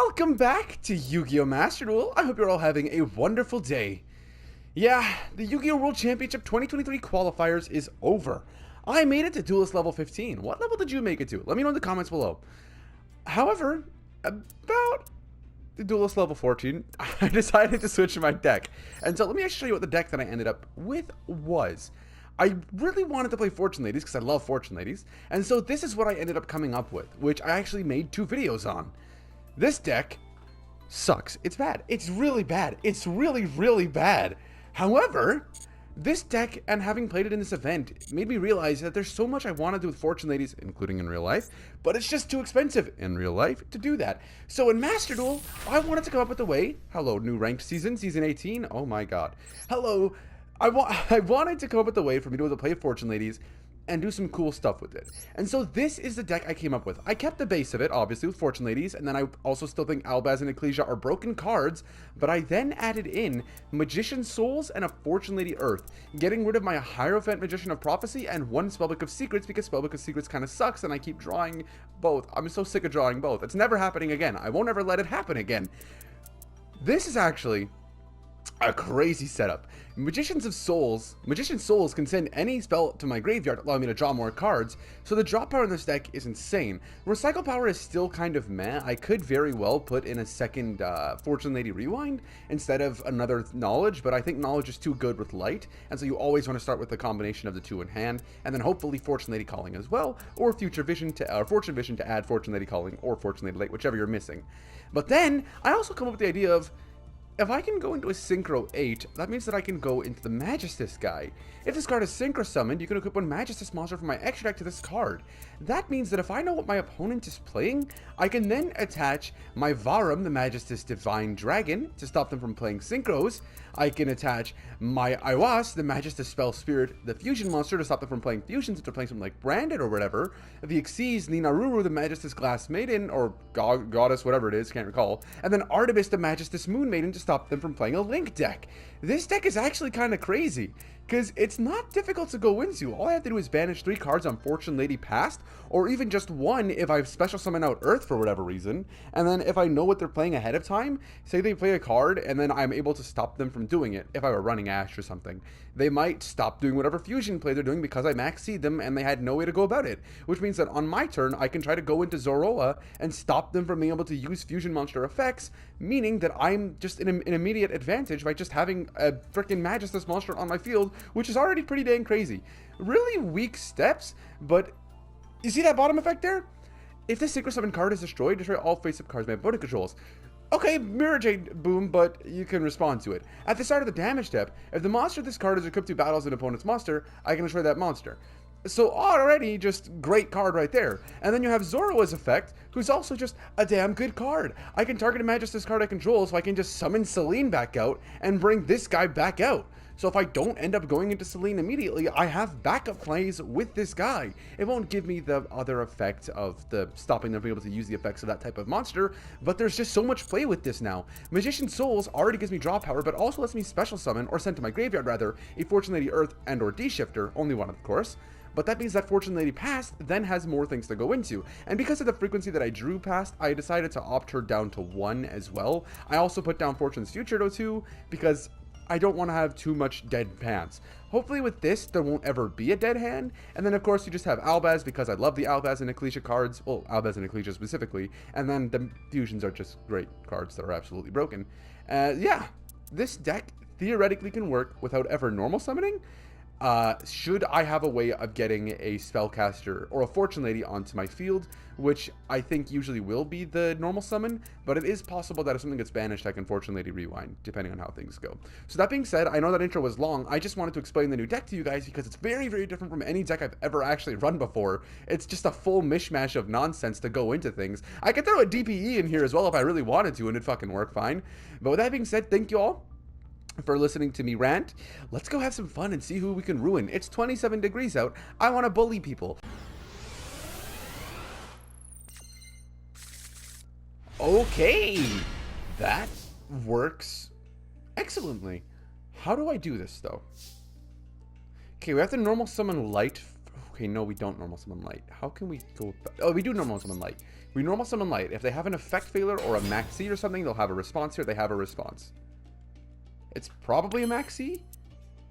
Welcome back to Yu-Gi-Oh! Master Duel. I hope you're all having a wonderful day. Yeah, the Yu-Gi-Oh! World Championship 2023 qualifiers is over. I made it to Duelist level 15. What level did you make it to? Let me know in the comments below. However, about the Duelist level 14, I decided to switch my deck. And so let me actually show you what the deck that I ended up with was. I really wanted to play Fortune Ladies because I love Fortune Ladies. And so this is what I ended up coming up with, which I actually made 2 videos on. This deck sucks. It's bad. It's really bad. It's really, really bad. However, this deck and having played it in this event made me realize that there's so much I want to do with Fortune Ladies, including in real life, but it's just too expensive in real life to do that. So in Master Duel, I wanted to come up with a way. Hello, new ranked season 18. Oh my god. Hello. I wanted to come up with a way for me to be able to play Fortune Ladies and do some cool stuff with it. And so this is the deck I came up with. I kept the base of it, obviously, with Fortune Ladies, and then I also still think Albaz and Ecclesia are broken cards, but I then added in Magician Souls and a Fortune Lady Earth, getting rid of my Hierophant Magician of Prophecy and 1 Spellbook of Secrets, because Spellbook of Secrets kind of sucks, and I keep drawing both. I'm so sick of drawing both. It's never happening again. I won't ever let it happen again. This is actually a crazy setup. Magician Souls can send any spell to my graveyard, allowing me to draw more cards, so the drop power in this deck is insane. Recycle power is still kind of meh. I could very well put in a second Fortune Lady Rewind instead of another Knowledge, but I think Knowledge is too good with Light, and so you always want to start with the combination of the 2 in hand, and then hopefully Fortune Lady Calling as well, or Fortune Vision to add Fortune Lady Calling or Fortune Lady Light, whichever you're missing. But then, I also come up with the idea of, if I can go into a Synchro 8, that means that I can go into the Magistus guy. If this card is Synchro summoned, you can equip 1 Magistus monster from my extra deck to this card. That means that if I know what my opponent is playing, I can then attach my Varum, the Magistus Divine Dragon, to stop them from playing Synchros. I can attach my Iwas, the Magistus Spell Spirit, the Fusion monster, to stop them from playing fusions if they're playing something like Branded or whatever. The Xyz, Ninaruru, the Magistus Glass Maiden, or Goddess, whatever it is, can't recall. And then Artemis, the Magistus Moon Maiden, to stop them from playing a Link deck. This deck is actually kind of crazy, because it's not difficult to go into. All I have to do is banish 3 cards on Fortune Lady Past, or even just 1 if I special summon out Earth for whatever reason, and then if I know what they're playing ahead of time, say they play a card, and then I'm able to stop them from doing it. If I were running Ash or something, they might stop doing whatever fusion play they're doing because I maxed them and they had no way to go about it, which means that on my turn, I can try to go into Zoroa and stop them from being able to use fusion monster effects, meaning that I'm just in an immediate advantage by just having a freaking Magistus monster on my field, which is already pretty dang crazy. Really weak steps, but you see that bottom effect there? If this Synchro Summon card is destroyed, destroy all face-up cards my opponent controls. Okay, Mirror Jade, boom, but you can respond to it. At the start of the damage step, if the monster this card is equipped to battles an opponent's monster, I can destroy that monster. So already, just great card right there. And then you have Zoroa's effect, who's also just a damn good card. I can target a Magistus card I control, so I can just summon Selene back out and bring this guy back out. So if I don't end up going into Selene immediately, I have backup plays with this guy. It won't give me the other effect of the stopping them from being able to use the effects of that type of monster, but there's just so much play with this now. Magician Souls already gives me draw power, but also lets me special summon, or send to my graveyard rather, a Fortune Lady Earth and or D-Shifter, only one of course. But that means that Fortune Lady Past then has more things to go into. And because of the frequency that I drew past, I decided to opt her down to 1 as well. I also put down Fortune's Future to 2 because I don't want to have too much dead hands. Hopefully with this, there won't ever be a dead hand. And then of course you just have Albaz, because I love the Albaz and Ecclesia cards. Well, Albaz and Ecclesia specifically. And then the fusions are just great cards that are absolutely broken. Yeah, this deck theoretically can work without ever normal summoning. Should I have a way of getting a spellcaster or a Fortune Lady onto my field, which I think usually will be the normal summon, but it is possible that if something gets banished, I can Fortune Lady Rewind, depending on how things go. So that being said, I know that intro was long. I just wanted to explain the new deck to you guys because it's very, very different from any deck I've ever actually run before. It's just a full mishmash of nonsense to go into things. I could throw a DPE in here as well if I really wanted to, and it'd fucking work fine. But with that being said, thank you all for listening to me rant. Let's go have some fun and see who we can ruin. It's 27 degrees out. I want to bully people. Okay, that works excellently. How do I do this though? Okay, we have to normal summon Light. Okay, no, we don't normal summon light. How can we go... Oh, we do normal summon light. We normal summon light. If they have an effect failure or a maxi or something, they'll have a response here. They have a response. It's probably a maxi.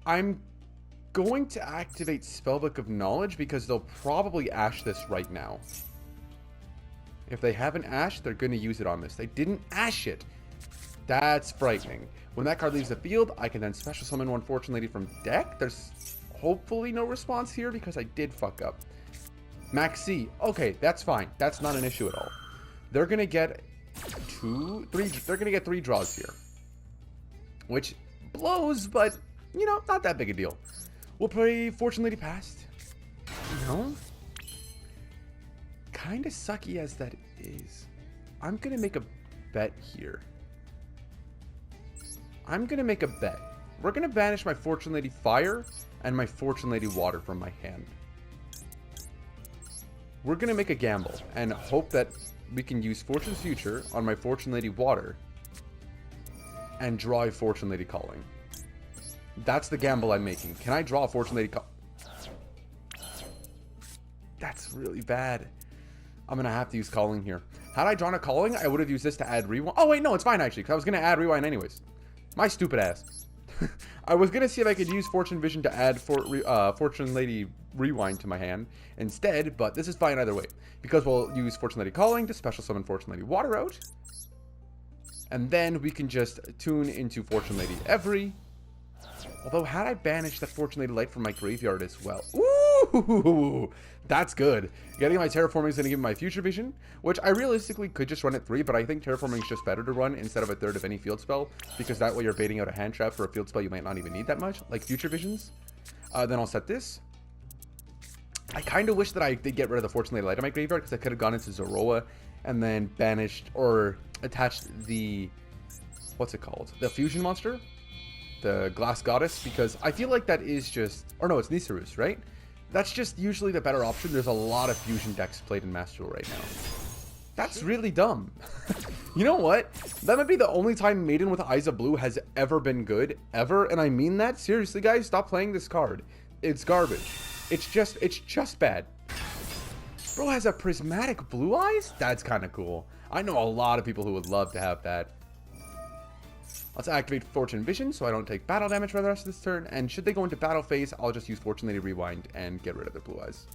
I'm going to activate Spellbook of Knowledge because they'll probably ash this right now. If they haven't ashed, they're going to use it on this. They didn't ash it. That's frightening. When that card leaves the field, I can then special summon one Fortune Lady from deck. There's hopefully no response here because I did fuck up. Maxi. Okay, that's fine. That's not an issue at all. They're going to get they're going to get 3 draws here. Which blows, but, you know, not that big a deal. We'll play Fortune Lady Past. You know? Kind of sucky as that is. I'm going to make a bet here. I'm going to make a bet. We're going to banish my Fortune Lady Fire and my Fortune Lady Water from my hand. We're going to make a gamble and hope that we can use Fortune's Future on my Fortune Lady Water and draw a Fortune Lady Calling. That's the gamble I'm making. Can I draw a Fortune Lady Calling? That's really bad. I'm going to have to use Calling here. Had I drawn a Calling, I would have used this to add Rewind. Oh, wait, no, it's fine, actually, because I was going to add Rewind anyways. My stupid ass. I was going to see if I could use Fortune Vision to add Fortune Lady Rewind to my hand instead, but this is fine either way. Because we'll use Fortune Lady Calling to special summon Fortune Lady Water out. And then we can just tune into Fortune Lady Every. Although, had I banished the Fortune Lady Light from my graveyard as well. Ooh, that's good. Getting my Terraforming is going to give me my Future Vision, which I realistically could just run at 3, but I think Terraforming is just better to run instead of a third of any field spell, because that way you're baiting out a hand trap for a field spell you might not even need that much, like Future Visions. Then I'll set this. I kind of wish that I did get rid of the Fortune Lady Light in my graveyard, because I could have gone into Zoroa and then banished or attached the... what's it called? The Fusion Monster? The Glass Goddess, because I feel like that is just... or no, it's Nisarus, right? That's just usually the better option. There's a lot of fusion decks played in Master Duel right now. That's really dumb. You know what? That might be the only time Maiden with Eyes of Blue has ever been good, ever, and I mean that. Seriously, guys, stop playing this card. It's garbage. It's just bad. Bro has a prismatic blue eyes? That's kind of cool. I know a lot of people who would love to have that. Let's activate Fortune Vision so I don't take battle damage for the rest of this turn. And should they go into battle phase, I'll just use Fortune Lady Rewind and get rid of their blue eyes.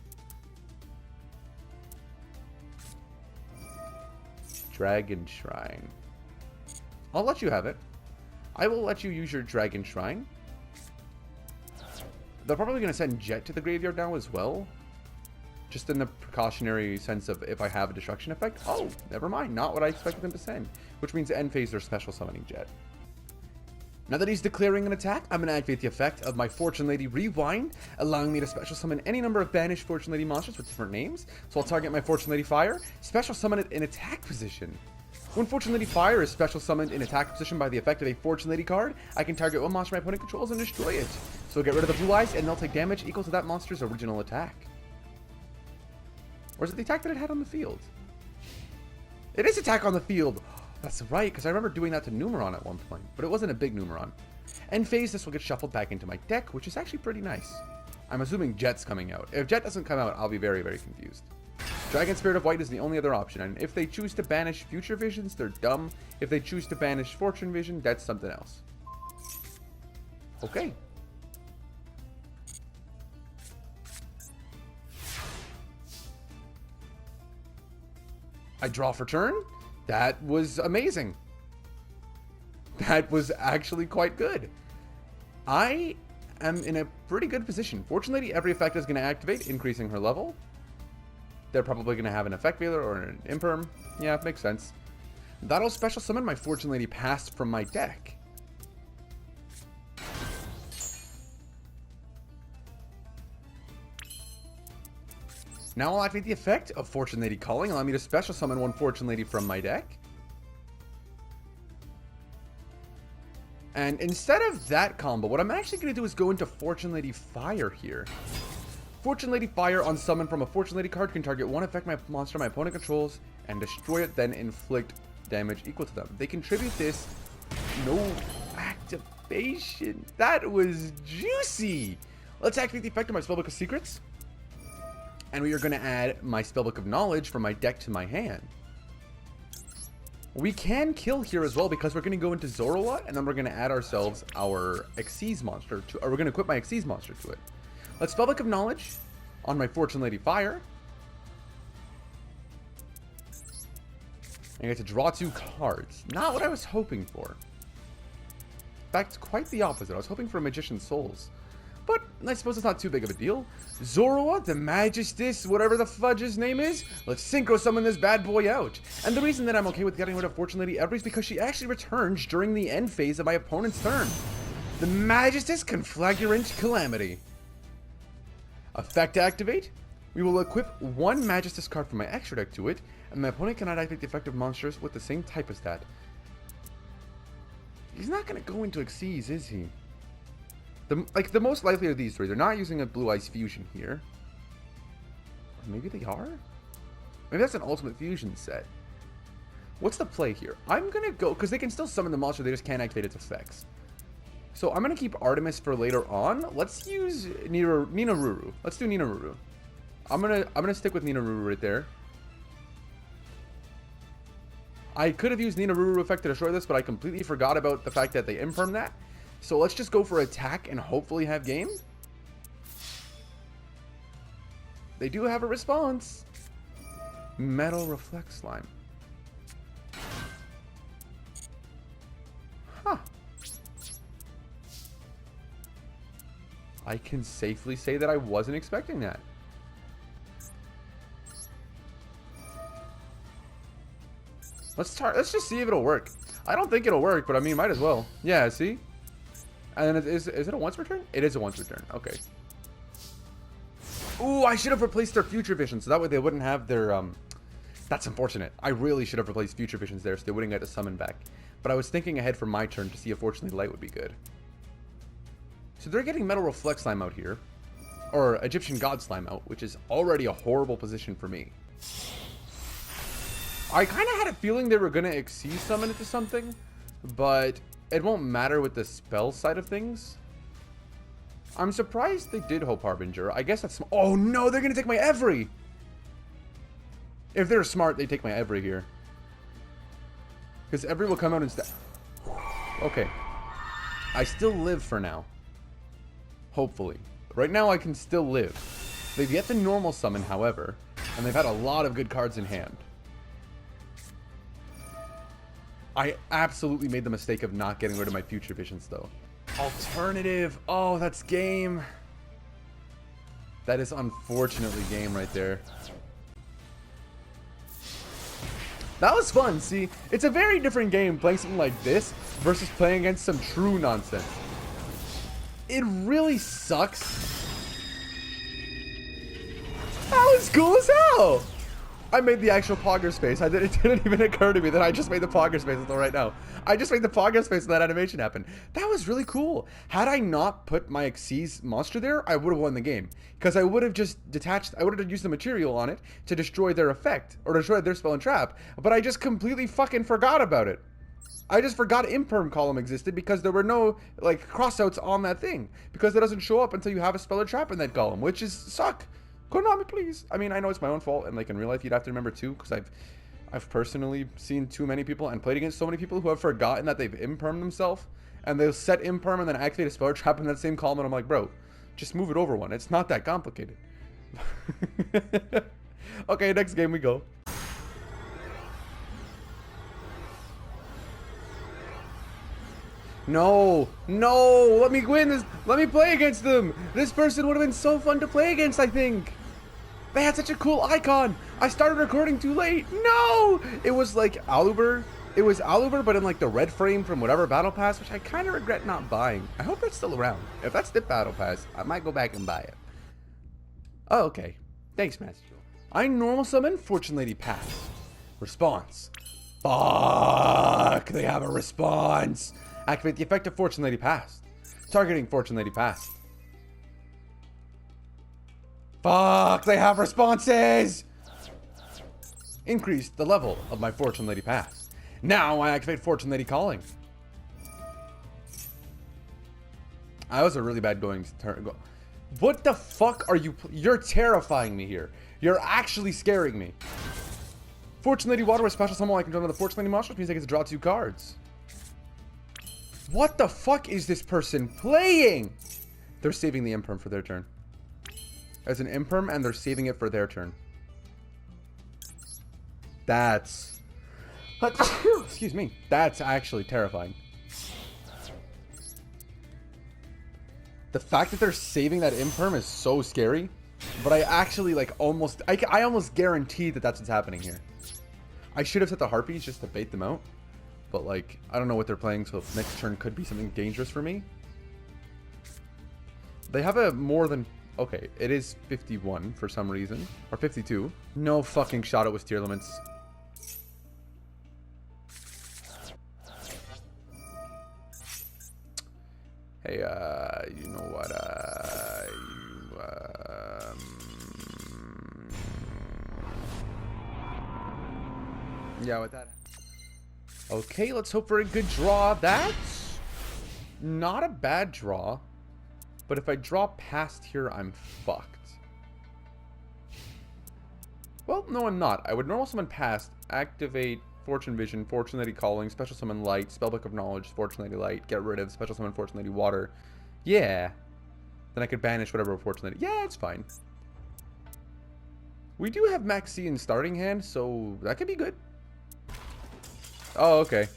Dragon Shrine. I'll let you have it. I will let you use your Dragon Shrine. They're probably going to send Jet to the graveyard now as well. Just in the precautionary sense of if I have a destruction effect. Oh, never mind. Not what I expected them to send. Which means end phase they're special summoning Jet. Now that he's declaring an attack, I'm going to activate the effect of my Fortune Lady Rewind, allowing me to special summon any number of banished Fortune Lady monsters with different names. So I'll target my Fortune Lady Fire, special summon it in attack position. When Fortune Lady Fire is special summoned in attack position by the effect of a Fortune Lady card, I can target one monster my opponent controls and destroy it. So get rid of the blue eyes and they'll take damage equal to that monster's original attack. Or is it the attack that it had on the field? It is attack on the field! That's right, because I remember doing that to Numeron at one point, but it wasn't a big Numeron. End phase, this will get shuffled back into my deck, which is actually pretty nice. I'm assuming Jet's coming out. If Jet doesn't come out, I'll be very, very confused. Dragon Spirit of White is the only other option, and if they choose to banish Future Visions, they're dumb. If they choose to banish Fortune Vision, that's something else. Okay. I draw for turn? That was amazing. That was actually quite good. I am in a pretty good position. Fortune Lady, every effect is going to activate, increasing her level. They're probably going to have an effect failure or an imperm. Yeah, it makes sense. That'll special summon my Fortune Lady Past from my deck. Now I'll activate the effect of Fortune Lady Calling, allow me to special summon one Fortune Lady from my deck. And instead of that combo, what I'm actually going to do is go into Fortune Lady Fire here. Fortune Lady Fire on summon from a Fortune Lady card can target one effect my monster my opponent controls and destroy it, then inflict damage equal to them. They contribute this. No activation. That was juicy. Let's activate the effect of my Spellbook of Secrets. And we are going to add my Spellbook of Knowledge from my deck to my hand. We can kill here as well because we're going to go into Zoroark and then we're going to add ourselves our Xyz monster to, or we're going to equip my Xyz monster to it. Let's Spellbook of Knowledge on my Fortune Lady Fire. I get to draw 2 cards. Not what I was hoping for. In fact, quite the opposite. I was hoping for Magician's Souls. But I suppose it's not too big of a deal. Zoroark, the Magistus, whatever the fudge his name is, let's Synchro Summon this bad boy out. And the reason that I'm okay with getting rid of Fortune Lady Every is because she actually returns during the end phase of my opponent's turn. The Magistus Conflagrant Calamity. Effect activate. We will equip 1 Magistus card from my extra deck to it, and my opponent cannot activate the effective monsters with the same type as that. He's not going to go into Xyz, is he? The most likely of these 3. They're not using a Blue Eyes Fusion here. Or maybe they are? Maybe that's an Ultimate Fusion set. What's the play here? I'm going to go, because they can still summon the monster, they just can't activate its effects. So I'm going to keep Artemis for later on. Let's use Ninaruru. Let's do Ninaruru. I'm gonna stick with Ninaruru right there. I could have used Ninaruru effect to destroy this, but I completely forgot about the fact that they imperm that. So let's just go for attack and hopefully have game. They do have a response. Metal Reflect Slime. Huh. I can safely say that I wasn't expecting that. Let's just see if it'll work. I don't think it'll work, but I mean, might as well. Yeah, see? And then is it a once return? It is a once return. Okay. Ooh, I should have replaced their Future Vision, so that way they wouldn't have their, That's unfortunate. I really should have replaced Future Visions there, so they wouldn't get to summon back. But I was thinking ahead for my turn to see if Fortunately Light would be good. So they're getting Metal Reflect Slime out here. Or Egyptian God Slime out, which is already a horrible position for me. I kind of had a feeling they were going to Xyz summon it to something, but it won't matter with the spell side of things. I'm surprised they did Hope Harbinger. I guess that's... Oh no, they're going to take my Every! If they're smart, they take my Every here. Because Every will come out instead. Okay. I still live for now. Hopefully. Right now I can still live. They've yet to normal summon, however, and they've had a lot of good cards in hand. I absolutely made the mistake of not getting rid of my Future Visions, though. Alternative. Oh, that's game. That is unfortunately game right there. That was fun. See, it's a very different game playing something like this versus playing against some true nonsense. It really sucks. That was cool as hell. I made the actual Pogger space. It didn't even occur to me that I just made the Pogger space until right now. I just made the Pogger space and that animation happened. That was really cool. Had I not put my Xyz monster there, I would have won the game. Because I would have just detached, I would have used the material on it to destroy their effect, or destroy their spell and trap. But I just completely fucking forgot about it. I just forgot Imperm column existed because there were no, like, crossouts on that thing. Because it doesn't show up until you have a spell or trap in that column, which is suck. Konami, please. I mean, I know it's my own fault, and like in real life, you'd have to remember too, because I've personally seen too many people and played against so many people who have forgotten that they've impermed themselves, and they'll set imperm and then activate a spell or trap in that same column, and I'm like, bro, just move it over one. It's not that complicated. Okay, next game we go. No, no, let me win this. Let me play against them. This person would have been so fun to play against, I think. They had such a cool icon. I started recording too late. No, it was like Aluber. It was Aluber, but in like the red frame from whatever battle pass, which I kind of regret not buying. I hope that's still around. If that's the battle pass, I might go back and buy it. Oh, okay. Thanks, Master. I normal summon Fortune Lady Pass. Response. Fuck, they have a response. Activate the effect of Fortune Lady Past. Targeting Fortune Lady Past. Fuck, they have responses! Increase the level of my Fortune Lady Past. Now I activate Fortune Lady Calling. That was a really bad going turn. What the fuck are you... You're terrifying me here. You're actually scaring me. Fortune Lady Water with special summon. I can draw another Fortune Lady monster, which means I get to draw 2 cards. What the fuck is this person playing? They're saving the Imperm for their turn. As an Imperm, and they're saving it for their turn. That's... excuse me. That's actually terrifying. The fact that they're saving that Imperm is so scary. But I actually, like, almost... I almost guarantee that that's what's happening here. I should have set the Harpies just to bait them out. But, like, I don't know what they're playing, so next turn could be something dangerous for me. They have a more than... Okay, it is 51 for some reason. Or 52. No fucking shot it was tier limits. Hey, you know what, yeah, with that. Okay, let's hope for a good draw. That's not a bad draw. But if I draw past here, I'm fucked. Well, no, I'm not. I would normal summon past, activate Fortune Vision, Fortune Lady Calling, Special Summon Light, Spellbook of Knowledge, Fortune Lady Light, get rid of Special Summon Fortune Lady Water. Yeah. Then I could banish whatever Fortune Lady... Yeah, it's fine. We do have Maxi in starting hand, so that could be good. Oh, okay.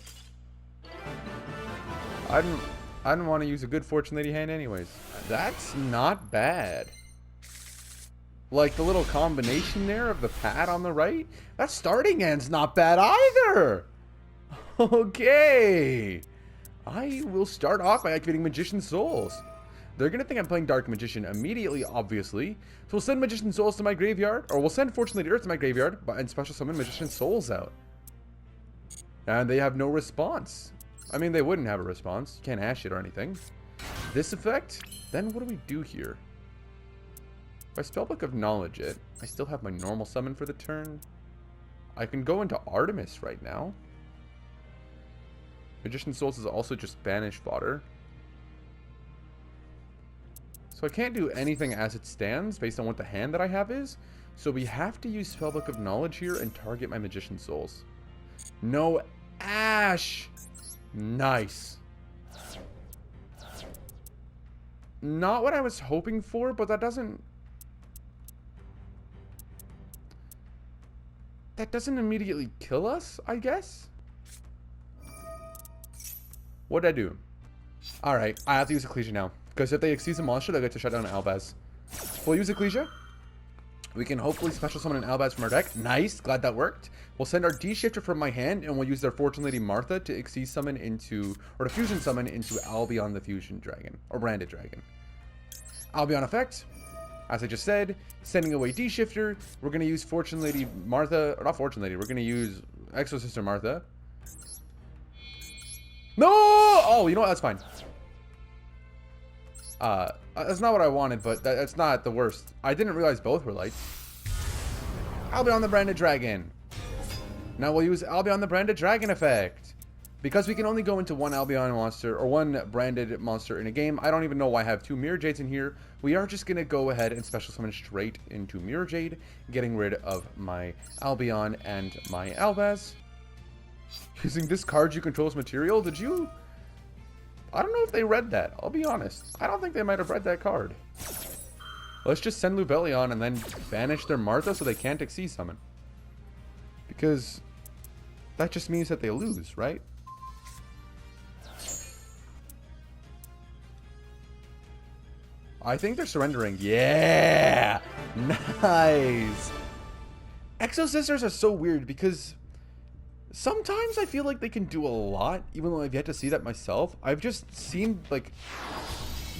I didn't want to use a good Fortune Lady hand anyways. That's not bad. Like the little combination there of the pad on the right. That starting hand's not bad either. Okay. I will start off by activating Magician's Souls. They're going to think I'm playing Dark Magician immediately, obviously. So we'll send Magician's Souls to my graveyard. Or we'll send Fortune Lady Earth to my graveyard. And special summon Magician's Souls out. And they have no response. I mean, they wouldn't have a response. You can't ash it or anything. This effect? Then what do we do here? If I Spellbook of Knowledge it, I still have my normal summon for the turn. I can go into Artemis right now. Magician's Souls is also just banish fodder. So I can't do anything as it stands based on what the hand that I have is. So we have to use Spellbook of Knowledge here and target my Magician's Souls. No ash! Nice. Not what I was hoping for, but that doesn't immediately kill us, I guess? What'd I do? Alright, I have to use Ecclesia now. Because if they excuse a monster, they'll get to shut down an Albaz. We'll use Ecclesia. We can hopefully special summon an Albaz from our deck. Nice, glad that worked. We'll send our D-Shifter from my hand, and we'll use their Fortune Lady Martha to Exceed summon into, or to Fusion summon into Albion the Fusion Dragon, or Branded Dragon. Albion effect, as I just said, sending away D-Shifter. We're going to use Fortune Lady Martha, or not Fortune Lady, we're going to use Exo Sister Martha. No! Oh, you know what, that's fine. That's not what I wanted, but that's not the worst. I didn't realize both were lights. Albion the Branded Dragon. Now we'll use Albion the Branded Dragon effect. Because we can only go into one Albion monster, or one branded monster in a game, I don't even know why I have 2 Mirror Jades in here. We are just going to go ahead and special summon straight into Mirror Jade, getting rid of my Albion and my Albaz. Using this card you control as material, did you... I don't know if they read that, I'll be honest. I don't think they might have read that card. Let's just send Lubellion and then banish their Martha so they can't Exceed summon. Because that just means that they lose, right? I think they're surrendering. Yeah! Nice! Exo Sisters are so weird because... sometimes I feel like they can do a lot, even though I've yet to see that myself. I've just seen, like,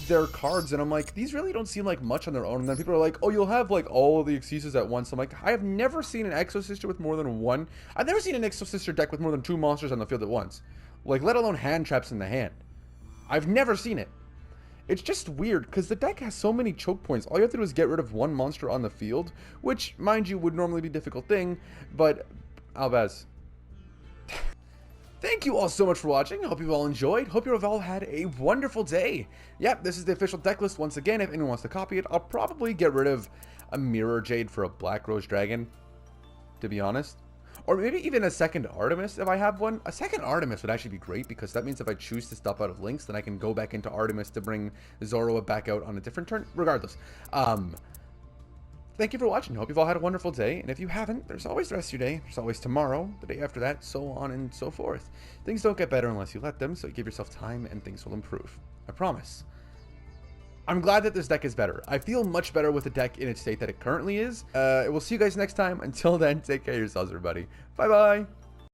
their cards, and I'm like, these really don't seem like much on their own. And then people are like, oh, you'll have, like, all of the Exceeds at once. I'm like, I have never seen an Exo Sister with more than one. I've never seen an Exo Sister deck with more than 2 monsters on the field at once. Like, let alone hand traps in the hand. I've never seen it. It's just weird, because the deck has so many choke points. All you have to do is get rid of one monster on the field, which, mind you, would normally be a difficult thing, but... Albaz... Thank you all so much for watching. I hope you've all enjoyed. Hope you've all had a wonderful day. Yep, this is the official deck list once again. If anyone wants to copy it, I'll probably get rid of a Mirror Jade for a Black Rose Dragon, to be honest. Or maybe even a second Artemis if I have one. A second Artemis would actually be great, because that means if I choose to stop out of links, then I can go back into Artemis to bring Zoroa back out on a different turn. Regardless. Thank you for watching. Hope you've all had a wonderful day. And if you haven't, there's always the rest of your day. There's always tomorrow, the day after that, so on and so forth. Things don't get better unless you let them, so give yourself time and things will improve. I promise. I'm glad that this deck is better. I feel much better with the deck in its state that it currently is. We'll see you guys next time. Until then, take care of yourselves, everybody. Bye-bye.